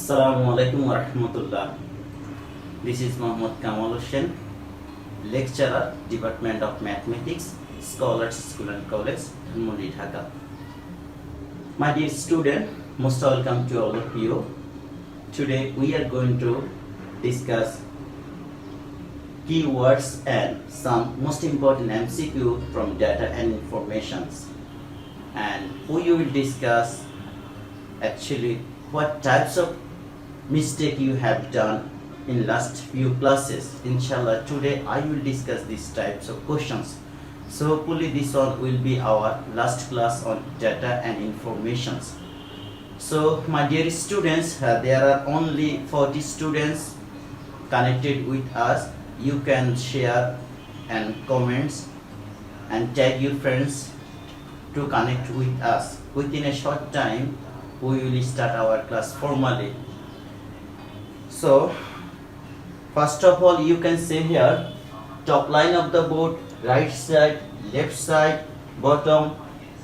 Assalamu alaikum wa rahmatullah. This is Muhammad Kamal Hussain, lecturer, Department of Mathematics, Scholars School and College, Dhanmondi, Dhaka. My dear student, most welcome to all of you. Today we are going to discuss keywords and some most important MCQ from data and informations. And we will discuss actually what types of mistake you have done in last few classes. Inshallah, today I will discuss these types of questions. So hopefully this one will be our last class on data and informations. So my dear students, there are only 40 students connected with us. You can share and comments and tag your friends to connect with us. Within a short time we will start our class formally. So first of all, you can see here top line of the board, right side, left side, bottom,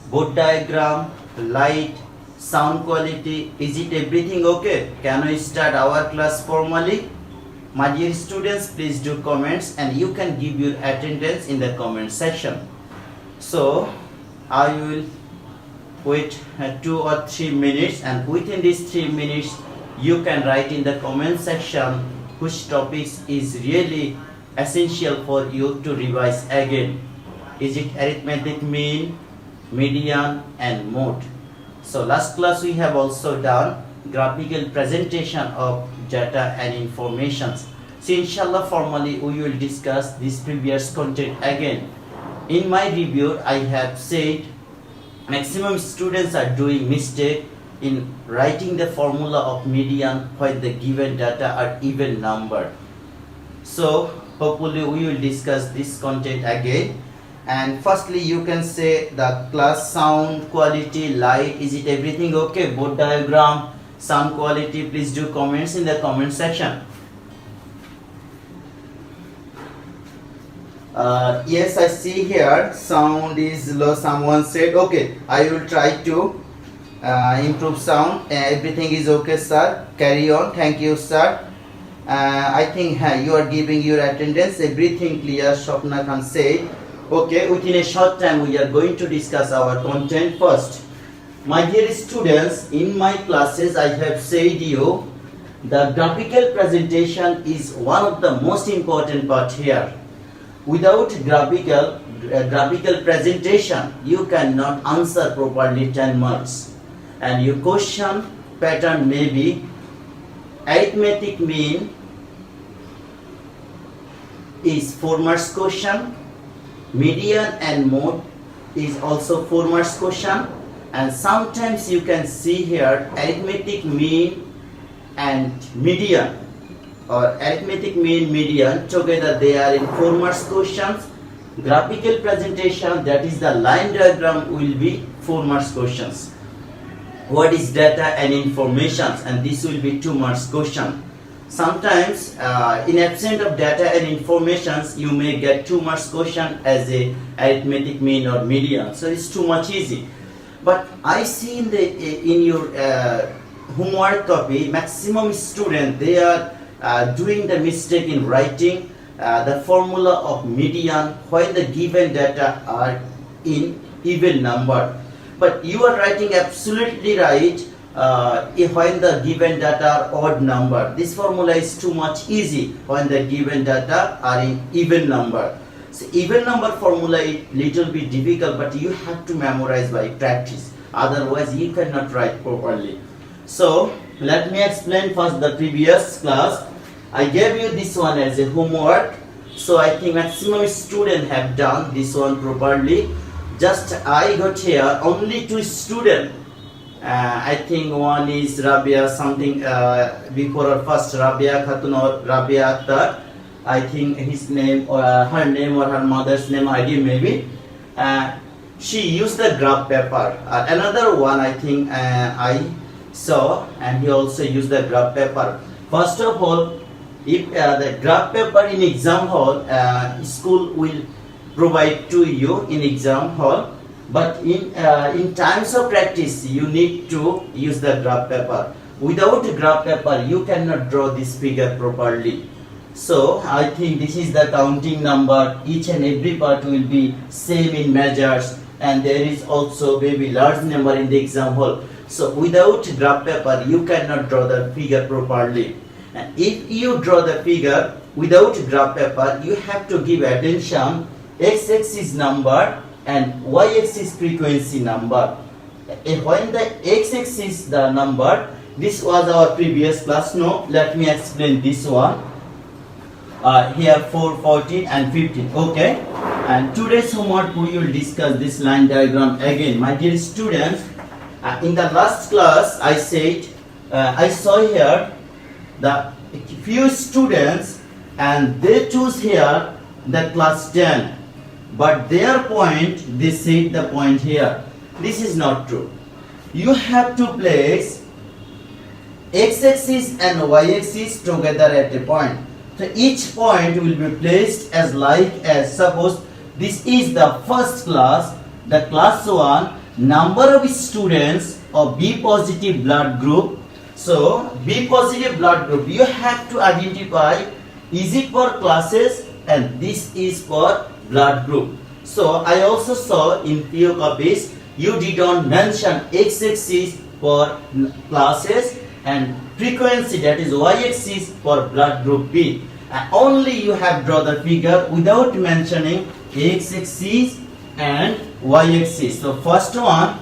board diagram, light, sound quality. Is it everything okay? Can we start our class formally? My dear students, please do comments and you can give your attendance in the comment section. So I will wait 2 or 3 minutes, and within these 3 minutes you can write in the comment section which topics is really essential for you to revise again. Is it arithmetic mean, median and mode? So last class we have also done graphical presentation of data and informations. So inshallah formally we will discuss this previous content again. In my review I have said maximum students are doing mistake in writing the formula of median when the given data are even number. So hopefully we will discuss this content again. And firstly you can say the class sound quality, light, is it everything okay? Board diagram, sound quality, please do comments in the comment section. Yes, I see here sound is low. Someone said okay, I will try to improve sound. Everything is okay sir, carry on. Thank you sir. I think you are giving your attendance. Everything clear, Shopna Khan said. Okay, within a short time we are going to discuss our content first. My dear students, in my classes I have said you the graphical presentation is one of the most important part here. Without graphical presentation, you cannot answer properly 10 marks. And your question pattern may be arithmetic mean is 4 marks question, median and mode is also 4 marks question, and sometimes you can see here arithmetic mean and median, or arithmetic mean median together they are in 4 marks questions. Graphical presentation, that is the line diagram, will be 4 marks questions. What is data and informations, and this will be 2 marks question. Sometimes in absence of data and informations you may get 2 marks question as a arithmetic mean or median, so it's too much easy. But I see in your homework copy maximum student they are doing the mistake in writing the formula of median when the given data are in even number. But you are writing absolutely right when the given data are odd number. This formula is too much easy when the given data are in even number. So even number formula is little bit difficult, but you have to memorize by practice, otherwise you cannot write properly. So let me explain first the previous class. I gave you this one as a homework, so I think maximum students have done this one properly. Just I got here only 2 students. I think one is Rabia something before or first Rabia Khatun or Rabia Akhtar. I think his name or her name or her mother's name ID maybe. She used the graph paper. Another one I think I saw, and he also used the graph paper. First of all, if the graph paper in exam hall, school will provide to you in exam hall, But in times of practice, you need to use the graph paper. without a graph paper you cannot draw this figure properly. So I think this is the counting number. Each and every part will be same in measures, and there is also maybe large number in the example. So without graph paper you cannot draw the figure properly. And if you draw the figure without graph paper, you have to give attention x-axis number and y-axis frequency number. When the x-axis the number, this was our previous class. No, let me explain this one. Here 4, 14 and 15. Okay, and today's homework we will discuss this line diagram again. My dear students, in the last class I said I saw here the few students and they choose here the class 10, but their point they set the point here. This is not true. You have to place x-axis and y-axis together at a point. So each point will be placed as suppose this is the first class, the class 1, number of students of B positive blood group. So B positive blood group, you have to identify, is it for classes and this is for blood group. So I also saw in few copies you did not mention x-axis for classes and frequency, that is y-axis for blood group B. Only you have draw the figure without mentioning x-axis and y-axis. So first one,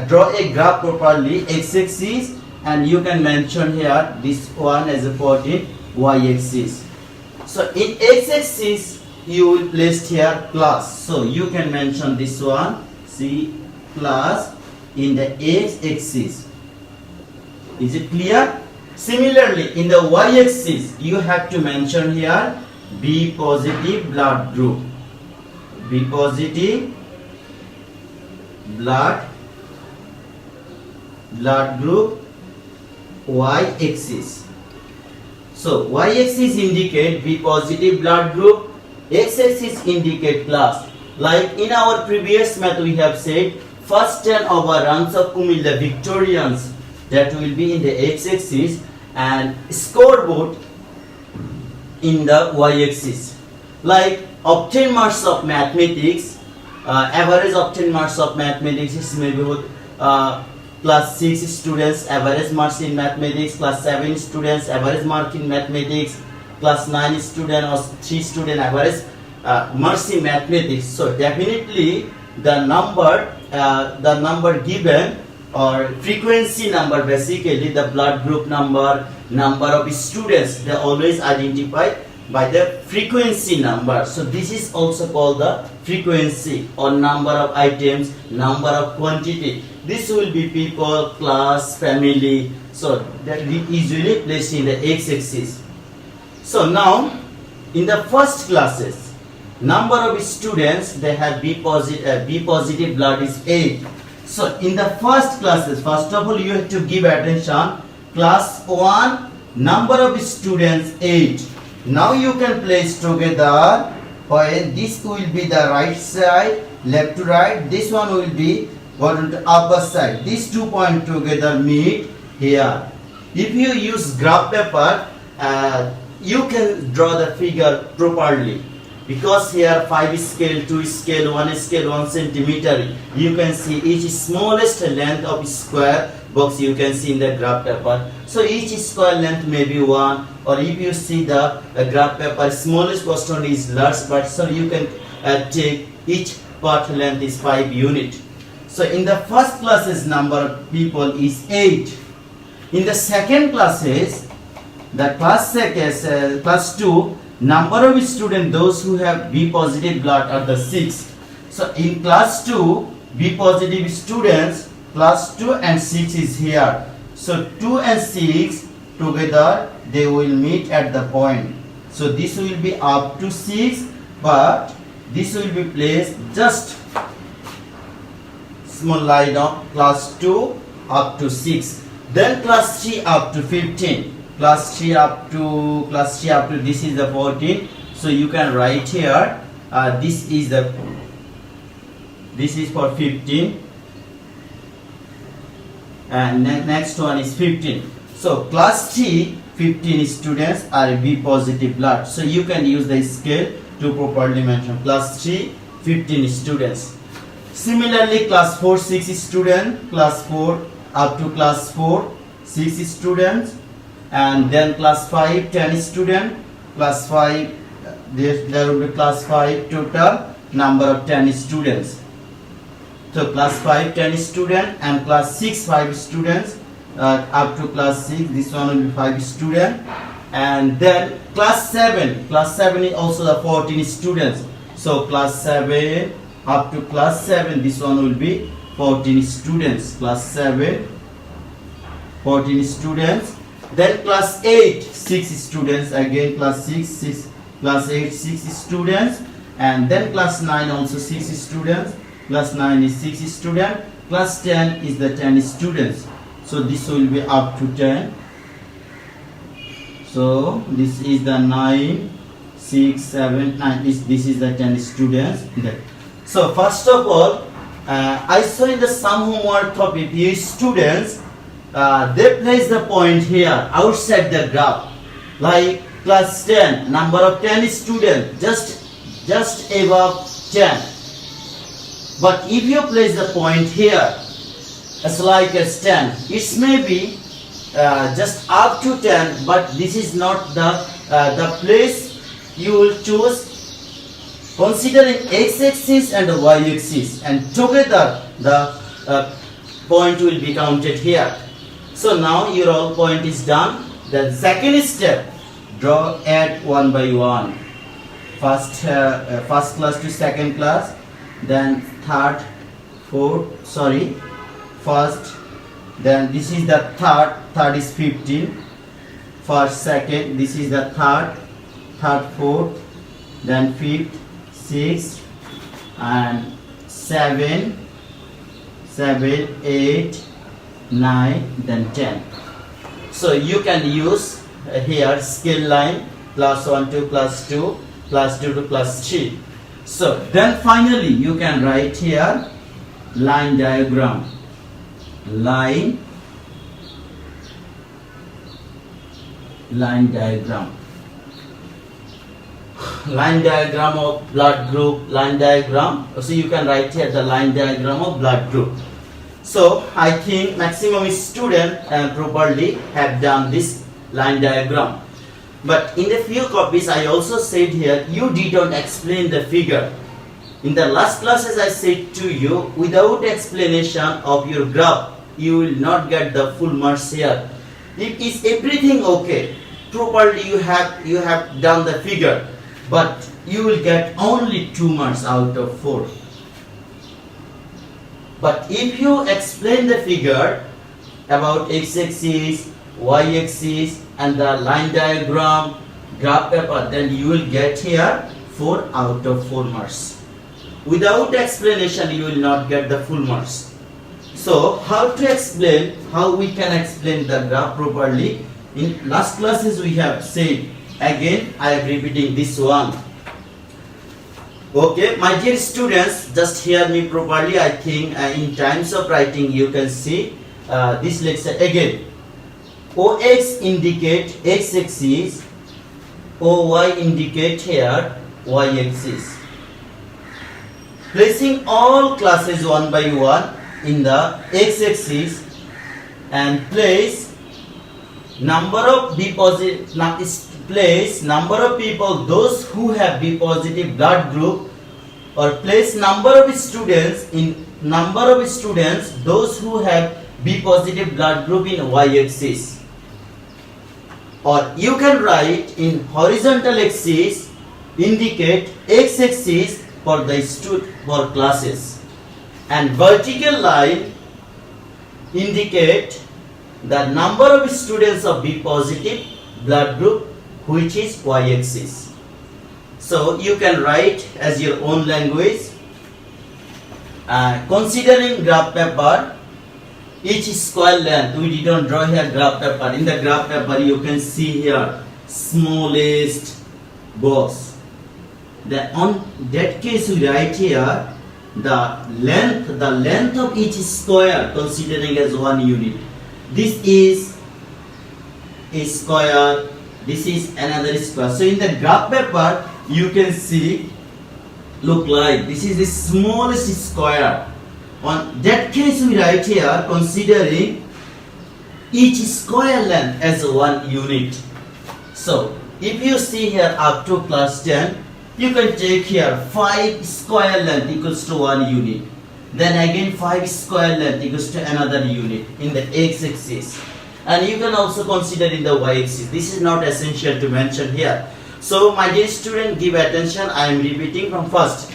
draw a graph properly, x-axis, and you can mention here this one as a 14, y-axis. So in x-axis you will place here class. So you can mention this one, see class in the x-axis. Is it clear? Similarly, in the y-axis, you have to mention here B positive blood group. B positive blood group, y-axis. So y-axis indicate B positive blood group, x-axis indicate class. Like in our previous math we have said, first 10 of our ranks of Kumilla Victorians, that will be in the x-axis, and scoreboard in the y-axis. Like obtain marks of mathematics, average obtain marks of mathematics is maybe class 6 students average marks in mathematics, class 7 students average mark in mathematics, class 9 student or 3 student average marks in mathematics. So definitely the number given or frequency number, basically the blood group number of students, they always identify by the frequency number. So this is also called the frequency or number of items, number of quantity. This will be people, class, family. So that we usually placed in the x-axis. So now in the first classes, number of students they have B positive blood is 8. So in the first classes, first of all you have to give attention, class 1, number of students 8. Now you can place together, when this will be the right side, left to right, this one will be on the upper side. These 2 points together meet here. If you use graph paper, you can draw the figure properly. Because here 5 scale, 2 scale, 1 scale, 1 centimeter, you can see each smallest length of square box you can see in the graph paper. So each square length may be 1, or if you see the graph paper, smallest portion is large part, so you can take each part length is 5 unit. So in the first classes number of people is 8. In the second classes, the class 2, number of students, those who have B positive blood are the 6. So in class 2, B positive students, class 2 and 6 is here. So 2 and 6 together they will meet at the point. So this will be up to 6, but this will be placed just small line of class 2 up to 6. Then class 3 up to 15. Class 3 up to this is the 14. So you can write here this is for 15, and next one is 15. So class 3, 15 students are B positive blood. So you can use the scale to properly mention class 3, 15 students. Similarly, class 4, 6 students, class 4 up to class 4, 6 students, and then class 5, 10 students, class 5, there will be class 5 total number of 10 students. So class 5, 10 students, and class 6, 5 students, up to class 6, this one will be 5 students, and then class 7 is also the 14 students. So class 7 up to class 7, this one will be 14 students. Class 7, 14 students. Then class 8, 6 students. Again class 6, class 8, 6 students. And then class 9 also 6 students. Class 9 is 6 students. Class 10 is the 10 students. So this will be up to 10. So this is the 9, 6, 7, 9. This is the 10 students. So first of all, I saw in the some homework topic, you students, they place the point here outside the graph. Like class 10, number of 10 students, just above 10. But if you place the point here, as like as 10, it may be just up to 10, but this is not the place you will choose. Considering x-axis and y-axis, and together the point will be counted here. So now your all point is done. The second step, add one by one. First class to second class, then third, fourth. Sorry, first. Then this is the third. Third is 15. First, second. This is the third, fourth. Then fifth, 6 and 7, 8, 9, then 10. So you can use here scale line class 1 to class 2, class 2 to class 3. So then finally you can write here line diagram. Line diagram. Line diagram of blood group, line diagram. So you can write here the line diagram of blood group. So I think maximum students properly have done this line diagram. But in the few copies I also said here, you didn't explain the figure. In the last classes I said to you, without explanation of your graph, you will not get the full marks here. If is everything okay, properly you have done the figure, but you will get only 2 marks out of 4. But if you explain the figure about x-axis, y-axis and the line diagram, graph paper, then you will get here 4 out of 4 marks. Without explanation you will not get the full marks. So how we can explain the graph properly? In last classes we have said, again I am repeating this one. Okay, my dear students, just hear me properly. I think in times of writing you can see this lecture again. OX indicate x-axis, OY indicate here y-axis. Placing all classes one by one in the x-axis and place number of B positive, place number of people those who have B positive blood group, or place number of students those who have B positive blood group in y-axis. Or you can write in horizontal axis indicate x-axis for the for classes, and vertical line indicate the number of students of B positive blood group, which is y-axis. So you can write as your own language. Considering graph paper, each square length, we didn't draw here graph paper. In the graph paper you can see here smallest box. Then on that case we write here the length of each square considering as 1 unit. This is a square, this is another square. So in the graph paper you can see, look like this is the smallest square. On that case we write here considering each square length as one unit. So if you see here up to class 10, you can take here 5 square length equals to 1 unit. Then again 5 square length equals to another unit in the x-axis. And you can also consider in the y-axis. This is not essential to mention here. So my dear student, give attention. I am repeating from first.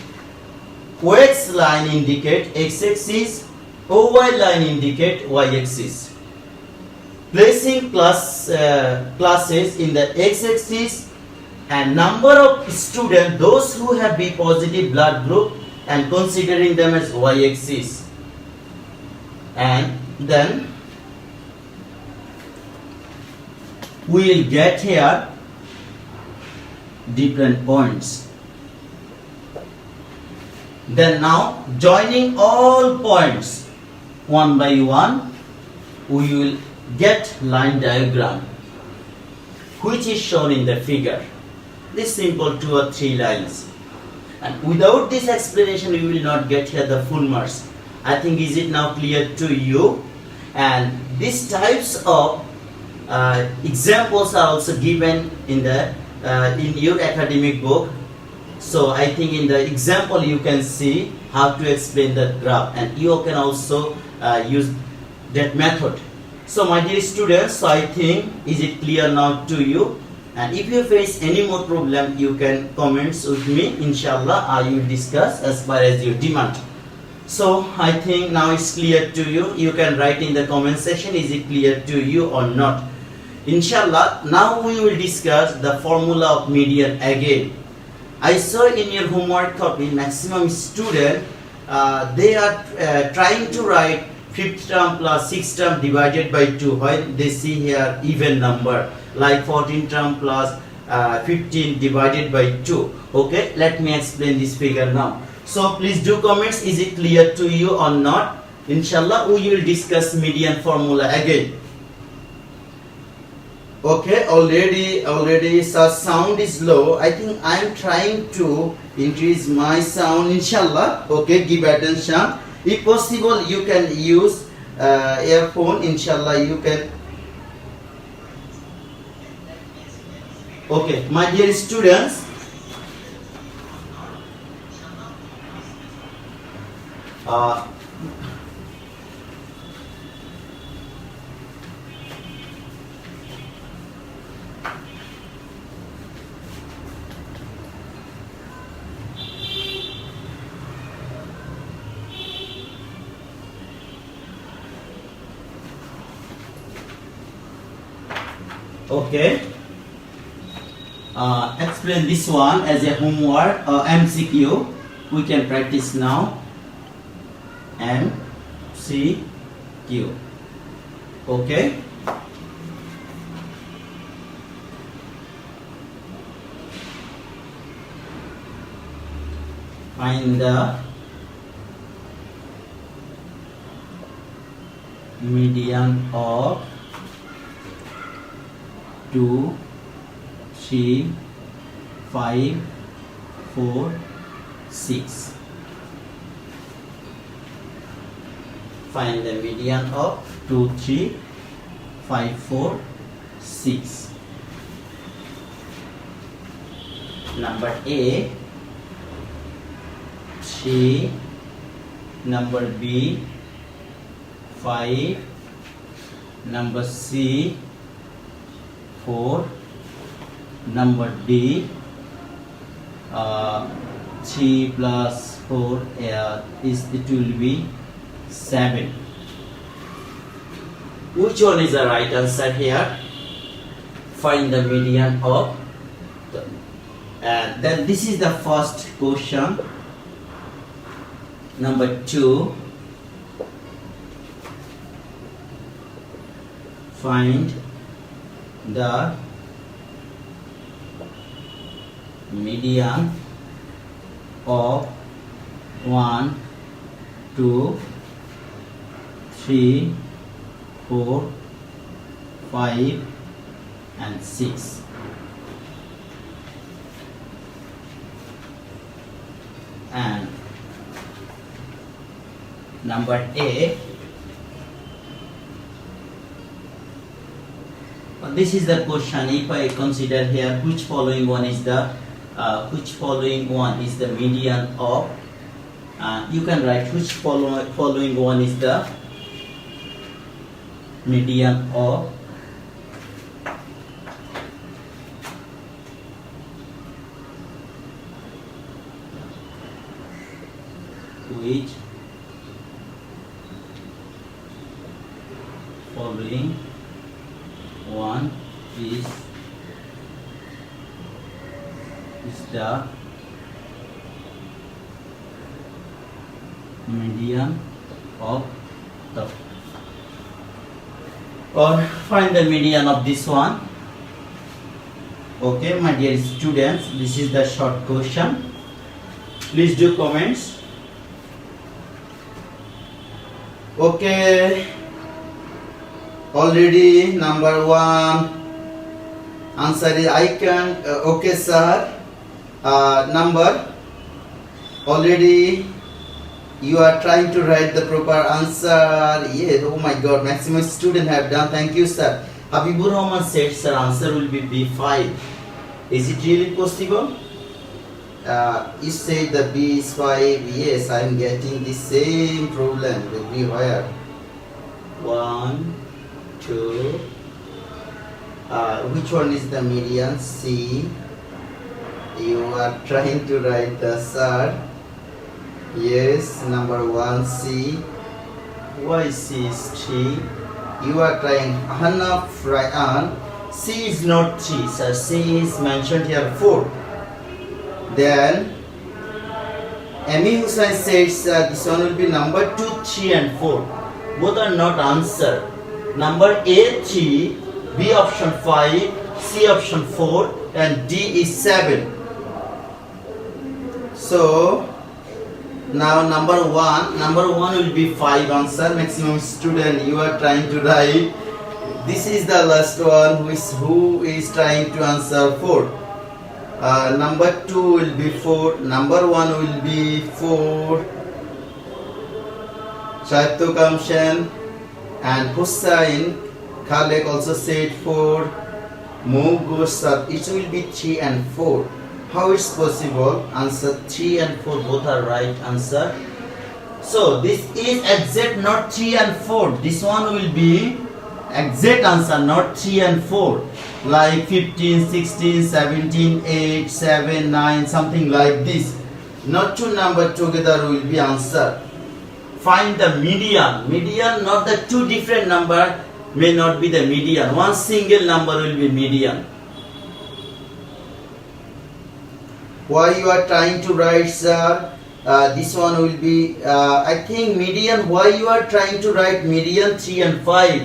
OX line indicate x-axis, OY line indicate y-axis. Placing classes in the x-axis and number of students, those who have B positive blood group, and considering them as y-axis. And then we will get here different points. Then now joining all points one by one, we will get line diagram which is shown in the figure. This simple 2 or 3 lines. And without this explanation we will not get here the full marks. I think is it now clear to you? And these types of examples are also given in the in your academic book. So I think in the example you can see how to explain the graph, and you can also use that method. So my dear students, so I think is it clear now to you? And if you face any more problem, you can comments with me. Inshallah, I will discuss as far as your demand. So I think now it's clear to you. You can write in the comment section, is it clear to you or not? Inshallah, now we will discuss the formula of median again. I saw in your homework copy, maximum student, they are trying to write 5th term plus 6th term divided by 2 while they see here even number like 14 term plus 15 divided by 2. Okay, let me explain this figure now. So please do comments, is it clear to you or not? Inshallah, we will discuss median formula again. Okay, already sound is low. I think I am trying to increase my sound. Inshallah. Okay, give attention. If possible, you can use earphone. Inshallah, you can. Okay, my dear students. Okay, explain this one as a homework MCQ. We can practice now. MCQ. Okay. Find the median of 2, 3, 5, 4, 6. Find the median of 2, 3, 5, 4, 6. Number A, 3, number B, 5, number C, 4, number D, 3 plus 4 it will be 7. Which one is the right answer here? Find the median of then this is the first question. Number 2, find the median of 1, 2, 3, 4, 5, and 6. And number A, this is the question. If I consider here which following one is the median of, you can write which following one is the median of which following one is the median of the, or find the median of this one. Okay, my dear students, this is the short question. Please do comments. Okay, already number 1 answer is I can. Okay sir, number already you are trying to write the proper answer. Yeah, oh my god, maximum student have done. Thank you sir. Habibur Rahman said sir answer will be B5. Is it really possible? You say the B is 5. Yes, I am getting the same problem everywhere. 1, 2. Which one is the median? C. You are trying to write the sir. Yes, number 1 C. Why C is 3? You are trying enough right on. C is not 3, sir. C is mentioned here 4. Then Amy Hussain says this one will be number 2, 3 and 4. Both are not answer. Number A 3, B option 5, C option 4 and D is 7. So now number 1 will be 5 answer. Maximum student you are trying to write. This is the last one who is trying to answer 4. Number 2 will be 4. Number 1 will be 4. Shaito Kamshan and Hussain Khalek also said 4. Mogosat, it will be 3 and 4. How it's possible? Answer 3 and 4 both are right answer. So this is exact, not 3 and 4. This one will be exact answer, not 3 and 4. Like 15, 16, 17, 8, 7, 9, something like this. Not two number together will be answer. Find the median. Median, not the two different number may not be the median. One single number will be median. Why you are trying to write, sir? This one will be, I think median. Why you are trying to write median 3 and 5?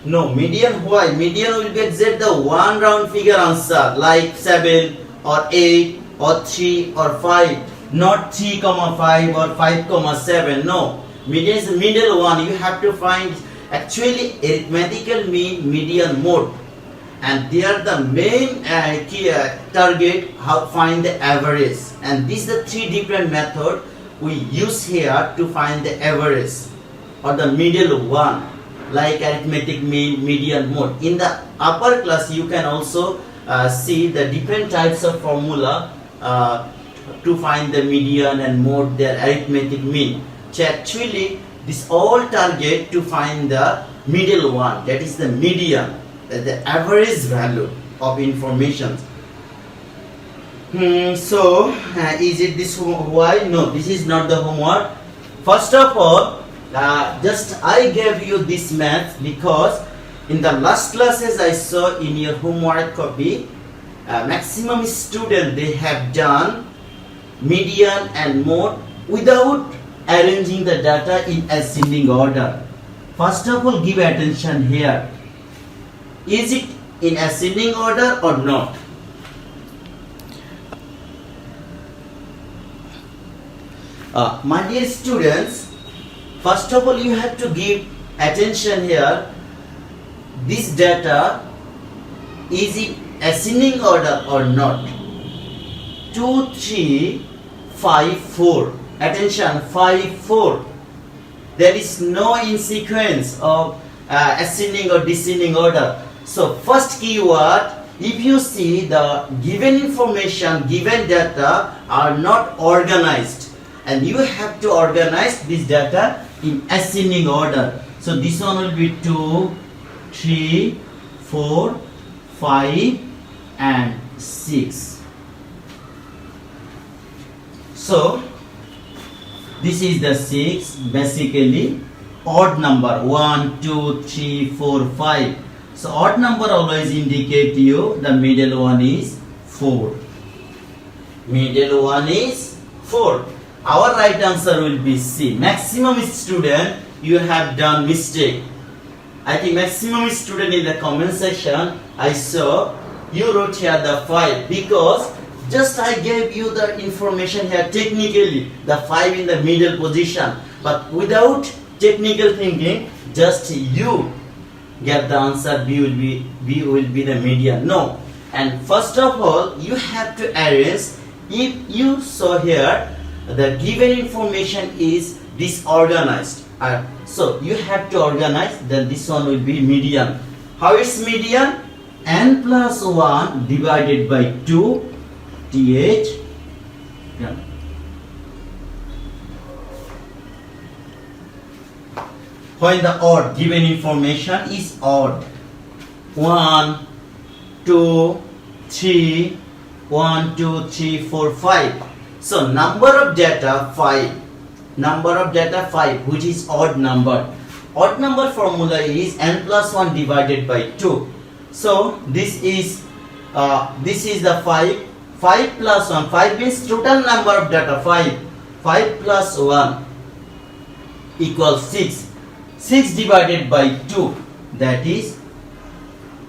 No, median why? Median will get the one round figure answer like 7 or 8 or 3 or 5. Not 3, 5 or 5, 7. No, median is the middle one. You have to find actually arithmetical mean, median, mode. And they are the main target, how find the average. And these are the 3 different methods we use here to find the average or the middle one, like arithmetic mean, median, mode. In the upper class you can also see the different types of formula to find the median and mode, their arithmetic mean. So actually this all target to find the middle one, that is the median, the average value of information. So is it this why? No, this is not the homework. First of all, just I gave you this math because in the last classes I saw in your homework copy, maximum student they have done median and mode without arranging the data in ascending order. First of all, give attention here. Is it in ascending order or not? My dear students, first of all you have to give attention here. This data is it ascending order or not? 2, 3, 5, 4. Attention, 5, 4. There is no in sequence of ascending or descending order. So first keyword, if you see the given information, given data are not organized, and you have to organize this data in ascending order. So this one will be 2, 3, 4, 5 and 6. So this is the 6, basically odd number 1, 2, 3, 4, 5. So odd number always indicate you the middle one is 4. Middle one is 4. Our right answer will be C. Maximum student, you have done mistake. I think maximum student in the comment section, I saw you wrote here the 5 because just I gave you the information here technically, the 5 in the middle position, but without technical thinking, just you get the answer B will be the median. No. And first of all, you have to arrange. If you saw here, the given information is disorganized. So you have to organize, then this one will be median. How is median? N plus 1 divided by 2, TH. Yeah. When the odd given information is odd. 1, 2, 3, 1, 2, 3, 4, 5. So number of data 5. Number of data 5, which is odd number. Odd number formula is n plus 1 divided by 2. So this is the 5. 5 plus 1. 5 means total number of data 5. 5 plus 1 equals 6. 6 divided by 2, that is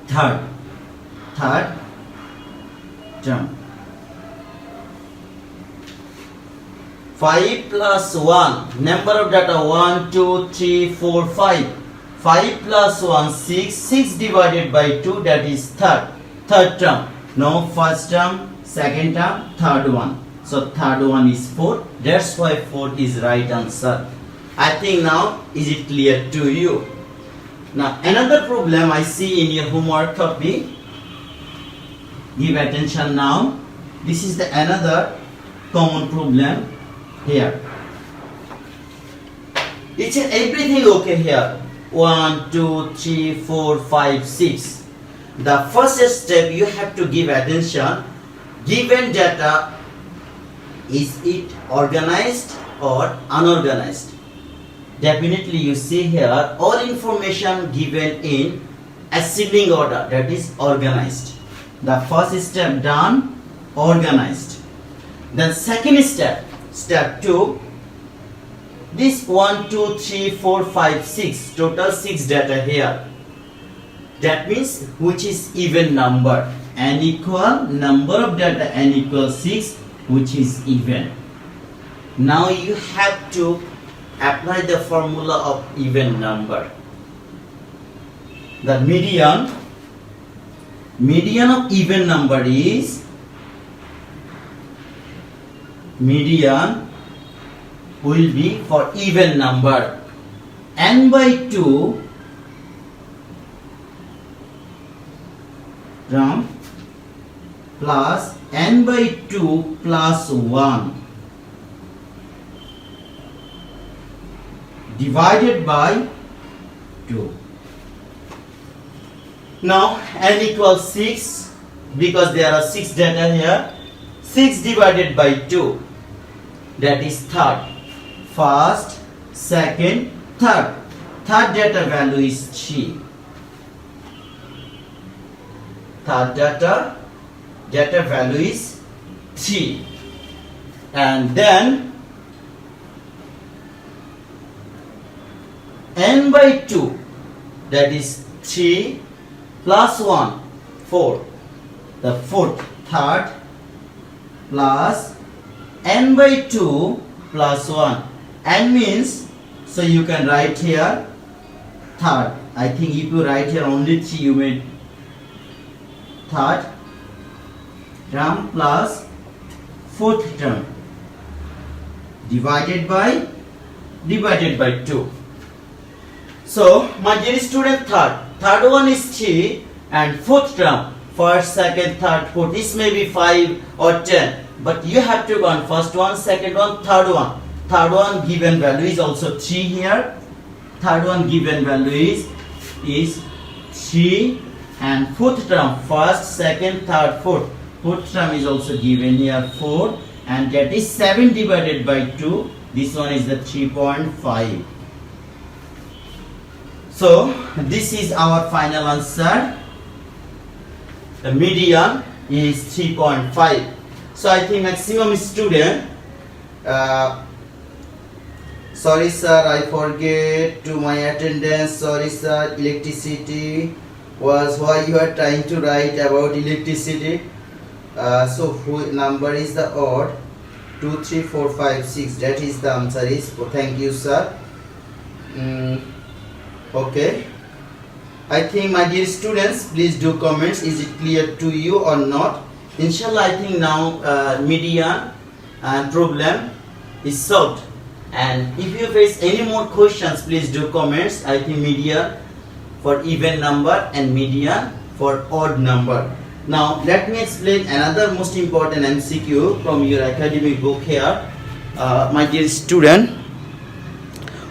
third term. 5 plus 1, number of data 1, 2, 3, 4, 5. 5 plus 1, 6. 6 divided by 2, that is third term. No, first term, second term, third one. So third one is 4. That's why 4 is right answer. I think now is it clear to you? Now another problem I see in your homework copy. Give attention now. This is the another common problem here. It's everything okay here. 1, 2, 3, 4, 5, 6. The first step you have to give attention. Given data, is it organized or unorganized? Definitely you see here all information given in ascending order, that is organized. The first step done, organized. Then second step, step 2, this 1, 2, 3, 4, 5, 6, total 6 data here. That means which is even number. N equal number of data n equals 6, which is even. Now you have to apply the formula of even number. The median of even number is, median will be for even number n by 2 term plus n by 2 plus 1 divided by 2. Now n equals 6 because there are 6 data here. 6 divided by 2, that is third. First, second, third. Third data value is 3. Third data value is 3. And then n by 2, that is 3 plus 1, 4. The fourth, third, plus n by 2 plus 1. N means, so you can write here third. I think if you write here only 3, you may third term plus fourth term divided by 2. So my dear student, third one is 3 and fourth term, first, second, third, fourth, this may be 5 or 10, but you have to go on first one, second one, third one. Third one given value is also 3 here. Third one given value is 3 and fourth term, first, second, third, fourth. Fourth term is also given here 4 and that is 7 divided by 2. This one is the 3.5. So this is our final answer. The median is 3.5. So I think maximum student, sorry sir, I forget to my attendance, sorry sir, electricity was why you are trying to write about electricity. So who number is the odd? 2, 3, 4, 5, 6, that is the answer is. Thank you sir. Okay, I think my dear students, please do comments, is it clear to you or not? Inshallah, I think now median problem is solved, and if you face any more questions, please do comments. I think median for even number and median for odd number. Now let me explain another most important MCQ from your academic book here, my dear student.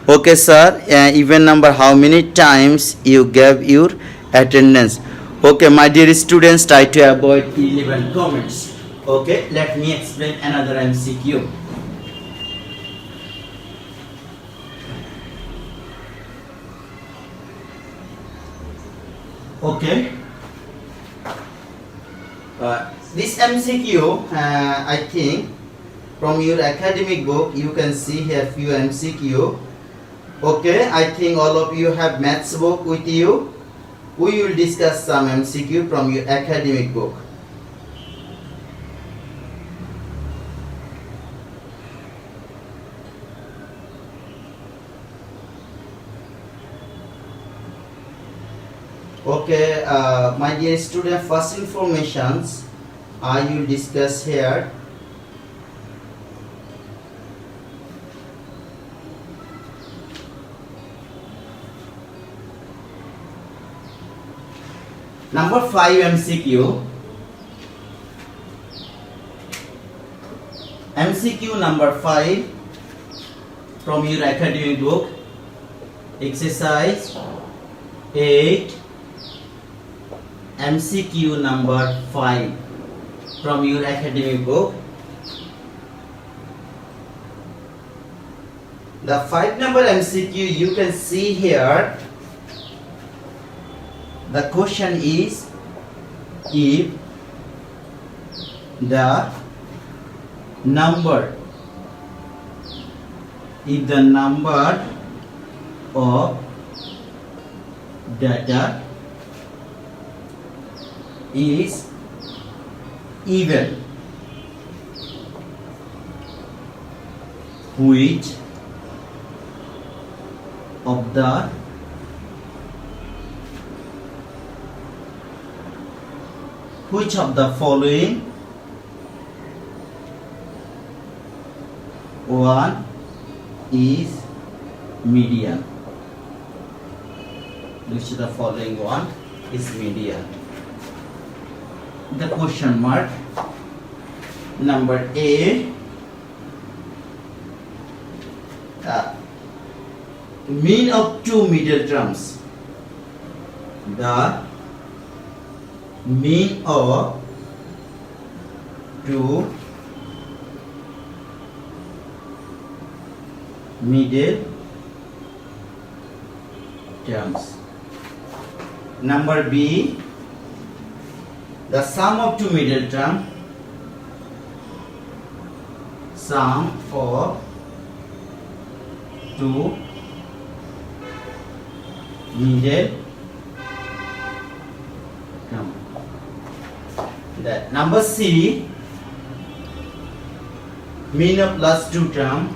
Okay sir, even number, how many times you gave your attendance? Okay, my dear students, try to avoid 11 comments. Okay, let me explain another MCQ. Okay, this MCQ, I think from your academic book you can see here few MCQ. Okay, I think all of you have maths book with you. We will discuss some MCQ from your academic book. Okay, my dear student, first informations I will discuss here. Number 5 MCQ. MCQ number 5 from your academic book. Exercise 8. MCQ number 5 from your academic book. The 5 number MCQ you can see here. The question is, if the number of data is even, which of the following one is median? Which of the following one is median? The question mark. Number A, mean of two middle terms. The mean of two middle terms. Number B, the sum of two middle terms. Sum of two middle terms. That number C, mean of plus two term.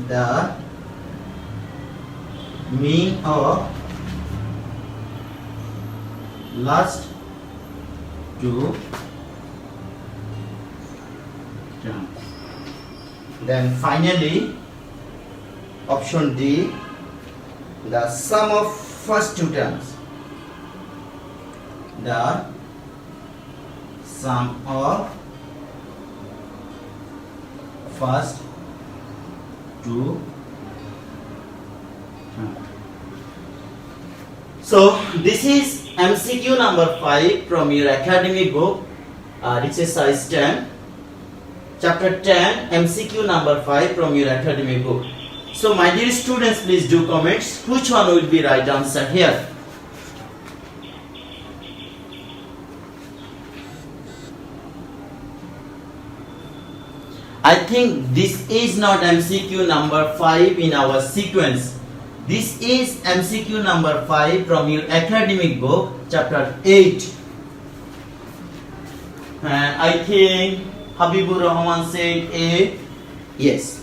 The mean of last two terms. Then finally, option D, the sum of first two terms. The sum of first two terms. So this is MCQ number 5 from your academic book, which is size 10. Chapter 10, MCQ number 5 from your academic book. So my dear students, please do comments which one will be right answer here. I think this is not MCQ number 5 in our sequence. This is MCQ number 5 from your academic book, chapter 8. And I think Habibur Rahman said A. Yes.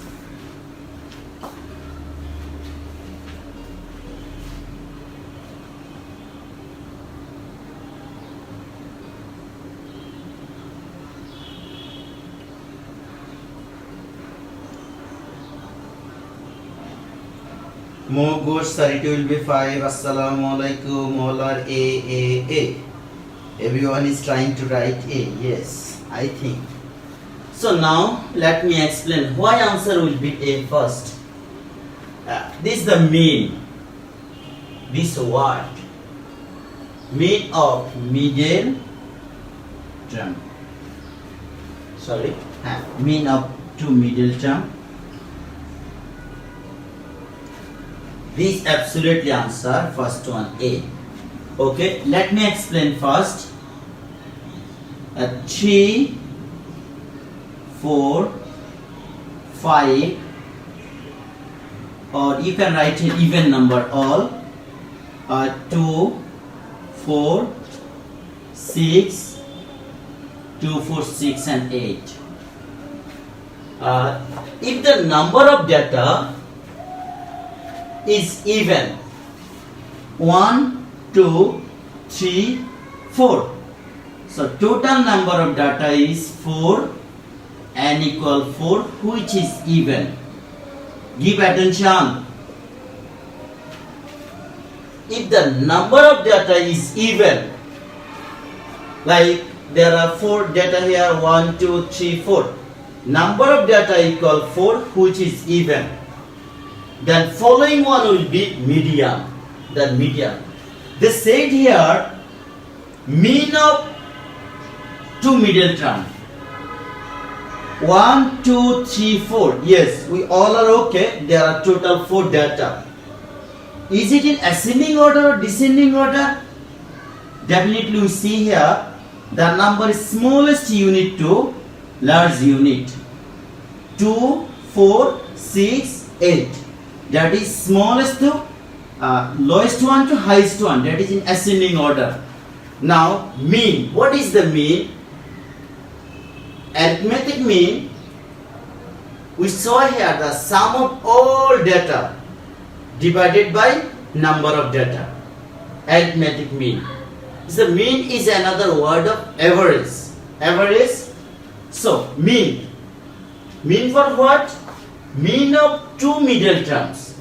More good, sir, it will be 5. Assalamu alaikum, Molar A. Everyone is trying to write A. Yes, I think. So now, let me explain why answer will be A first. This is the mean. This word. Mean of middle term. Sorry. Mean of two middle term. This absolutely answer first one A. Okay, let me explain first. 3, 4, 5, or you can write an even number all. 2, 4, 6, 2, 4, 6 and 8. If the number of data is even 1, 2, 3, 4. So total number of data is 4, n equal 4, which is even. Give attention. If the number of data is even, like there are 4 data here, 1, 2, 3, 4. Number of data equal 4, which is even. Then following one will be median. Then median. They said here mean of two middle term. 1, 2, 3, 4. Yes, we all are okay. There are total 4 data. Is it in ascending order or descending order? Definitely we see here the number is smallest unit to large unit. 2, 4, 6, 8. That is smallest to lowest one to highest one. That is in ascending order. Now mean. What is the mean? Arithmetic mean. We saw here the sum of all data divided by number of data. Arithmetic mean. The mean is another word of average. Average. So mean. Mean for what? Mean of two middle terms.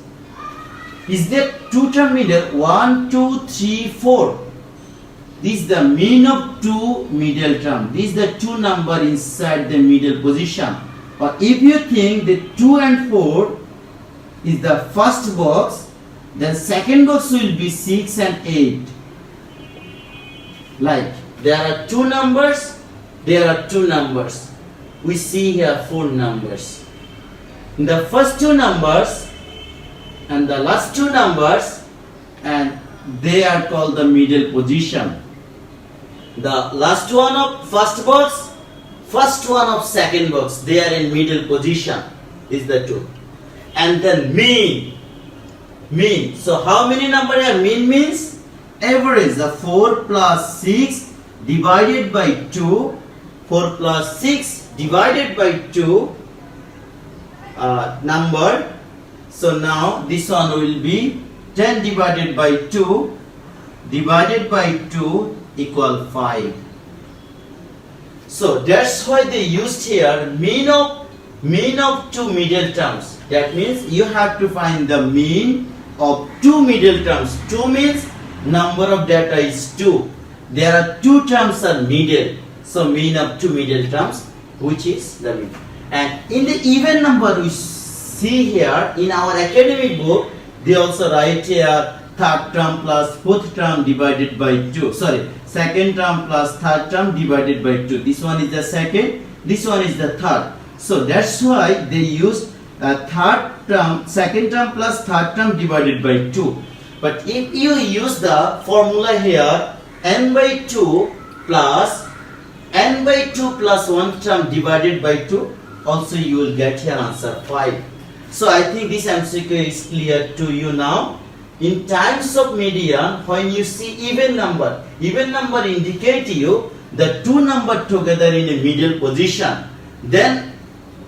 Is there two term middle? 1, 2, 3, 4. This is the mean of two middle term. This is the two number inside the middle position. Or if you think the 2 and 4 is the first box, then second box will be 6 and 8. Like there are two numbers, there are two numbers. We see here 4 numbers. The first two numbers and the last two numbers, and they are called the middle position. The last one of first box, first one of second box, they are in middle position. Is the two. And then mean. Mean. So how many number here? Mean means average. The 4 plus 6 divided by 2. 4 plus 6 divided by 2 number. So now this one will be 10 divided by 2 divided by 2 equal 5. So that's why they used here mean of two middle terms. That means you have to find the mean of two middle terms. 2 means number of data is 2. There are two terms are middle. So mean of two middle terms, which is the mean. And in the even number we see here in our academic book, they also write here third term plus fourth term divided by 2. Sorry, second term plus third term divided by 2. This one is the second, this one is the third. So that's why they use second term plus third term divided by 2. But if you use the formula here, n by 2 plus 1 term divided by 2, also you will get here answer 5. So I think this MCQ is clear to you now. In times of median, when you see even number indicate you the two number together in a middle position, then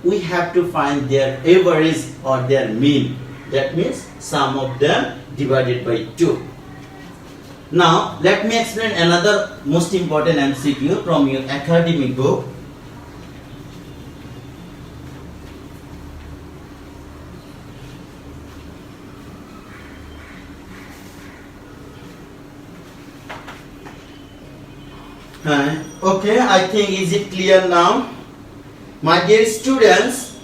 we have to find their average or their mean. That means sum of them divided by 2. Now let me explain another most important MCQ from your academic book. Okay, I think is it clear now? My dear students,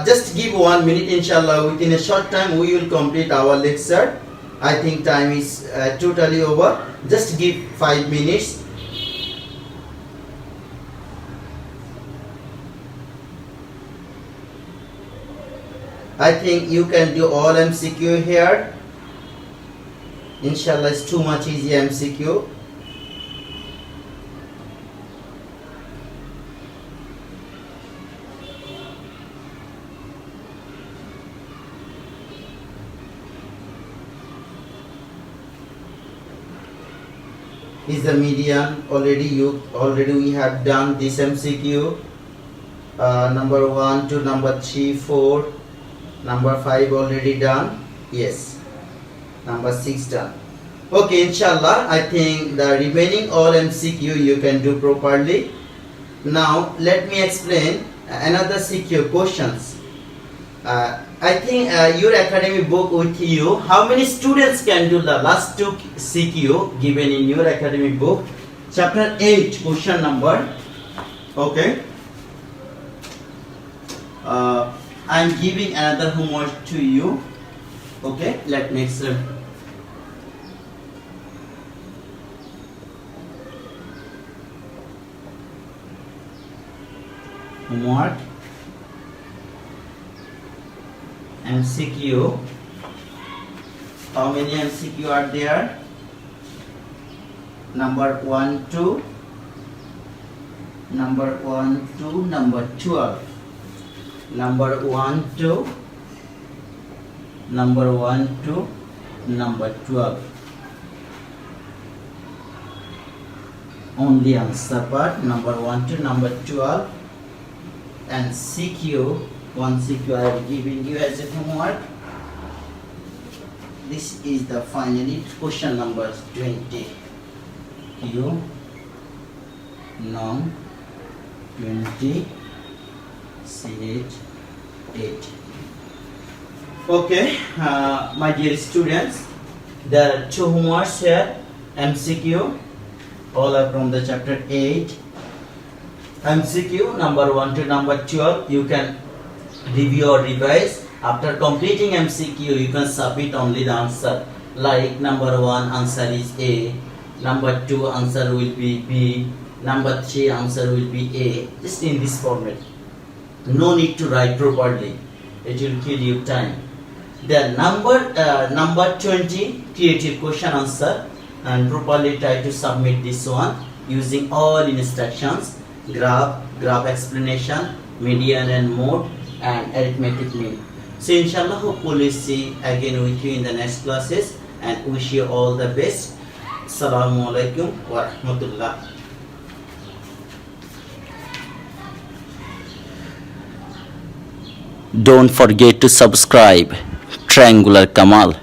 just give 1 minute, inshallah. Within a short time we will complete our lecture. I think time is totally over. Just give 5 minutes. I think you can do all MCQ here. Inshallah, it's too much easy MCQ. Is the median already we have done this MCQ. Number 1 to number 3, 4, number 5 already done. Yes, number 6 done. Okay, inshallah, I think the remaining all MCQ you can do properly. Now let me explain another CQ questions. I think your academic book with you, how many students can do the last two CQ given in your academic book? Chapter 8, question number. Okay. I am giving another homework to you. Okay, let me explain. Homework. MCQ. How many MCQ are there? Number 1 to number 12. Number 1 to number 12. Only answer part number 1 to number 12. And CQ, one CQ I have given you as a homework. This is the finally question number 20. Q non 20 CH 8. Okay, my dear students, there are two homeworks here. MCQ, all are from the chapter 8. MCQ number 1 to number 12. You can review or revise. After completing MCQ, you can submit only the answer. Like number 1 answer is A, number 2 answer will be B, number 3 answer will be A. Just in this format. No need to write properly. It will kill you time. Then number 20 creative question answer, and properly try to submit this one using all instructions: graph explanation, median and mode, and arithmetic mean. So inshallah, hopefully see again with you in the next classes, and wish you all the best. Assalamu alaikum wa rahmatullah. Don't forget to subscribe Triangular Kamal.